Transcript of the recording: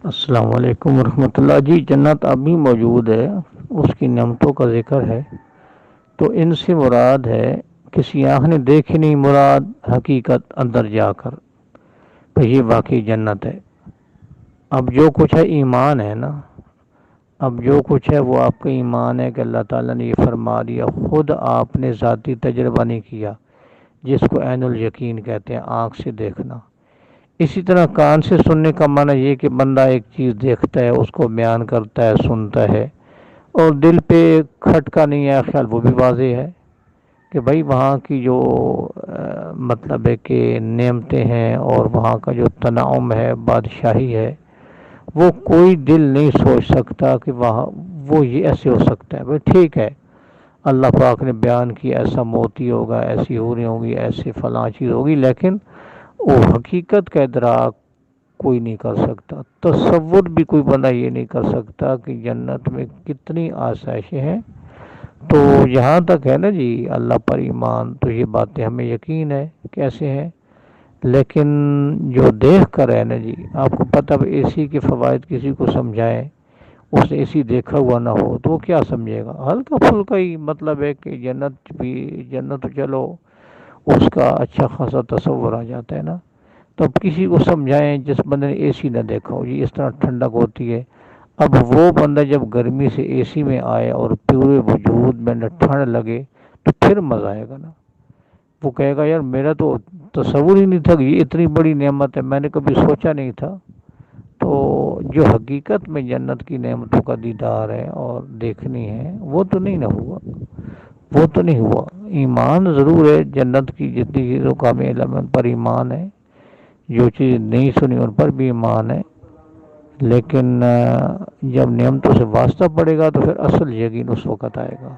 السلام علیکم ورحمۃ اللہ جی، جنت ابھی موجود ہے، اس کی نعمتوں کا ذکر ہے، تو ان سے مراد ہے کسی آنکھ نے دیکھی نہیں، مراد حقیقت اندر جا کر، تو یہ واقعی جنت ہے۔ اب جو کچھ ہے ایمان ہے نا، اب جو کچھ ہے وہ آپ کا ایمان ہے کہ اللہ تعالیٰ نے یہ فرما دیا، خود آپ نے ذاتی تجربہ نہیں کیا، جس کو عین الیقین کہتے ہیں، آنکھ سے دیکھنا۔ اسی طرح کان سے سننے کا معنی یہ کہ بندہ ایک چیز دیکھتا ہے، اس کو بیان کرتا ہے، سنتا ہے، اور دل پہ کھٹکا نہیں ہے خیال، وہ بھی واضح ہے کہ بھائی وہاں کی جو مطلب ہے کہ نعمتیں ہیں اور وہاں کا جو تنعم ہے، بادشاہی ہے، وہ کوئی دل نہیں سوچ سکتا کہ وہاں وہ یہ ایسے ہو سکتا ہے۔ بھائی ٹھیک ہے، اللہ پاک نے بیان کیا ایسا موتی ہوگا، ایسی ہو رہی ہوگی، ایسی فلاں چیز ہوگی، لیکن وہ حقیقت کا ادراک کوئی نہیں کر سکتا۔ تصور بھی کوئی بندہ یہ نہیں کر سکتا کہ جنت میں کتنی آسائشیں ہیں۔ تو یہاں تک ہے نا جی، اللہ پر ایمان، تو یہ باتیں ہمیں یقین ہے کیسے ہیں، لیکن جو دیکھ کر ہے نا جی، آپ کو پتہ اے سی کے فوائد کسی کو سمجھائیں، اس نے اے سی دیکھا ہوا نہ ہو تو وہ کیا سمجھے گا؟ ہلکا پھلکا ہی مطلب ہے کہ جنت بھی، جنت چلو اس کا اچھا خاصا تصور آ جاتا ہے نا۔ تو اب کسی کو سمجھائیں جس بندے نے اے سی نہ دیکھا ہو، یہ اس طرح ٹھنڈک ہوتی ہے۔ اب وہ بندہ جب گرمی سے اے سی میں آئے اور پورے وجود میں نہ ٹھنڈ لگے تو پھر مزہ آئے گا نا۔ وہ کہے گا یار میرا تو تصور ہی نہیں تھا کہ یہ اتنی بڑی نعمت ہے، میں نے کبھی سوچا نہیں تھا۔ تو جو حقیقت میں جنت کی نعمتوں کا دیدار ہے اور دیکھنی ہے، وہ تو نہیں نہ ہوا، وہ تو نہیں ہوا۔ ایمان ضرور ہے، جنت کی جتنی چیزوں کا ہمیں علم ہے ان پر ایمان ہے، جو چیز نہیں سنی ان پر بھی ایمان ہے، لیکن جب نعمتوں سے واسطہ پڑے گا تو پھر اصل یقین اس وقت آئے گا۔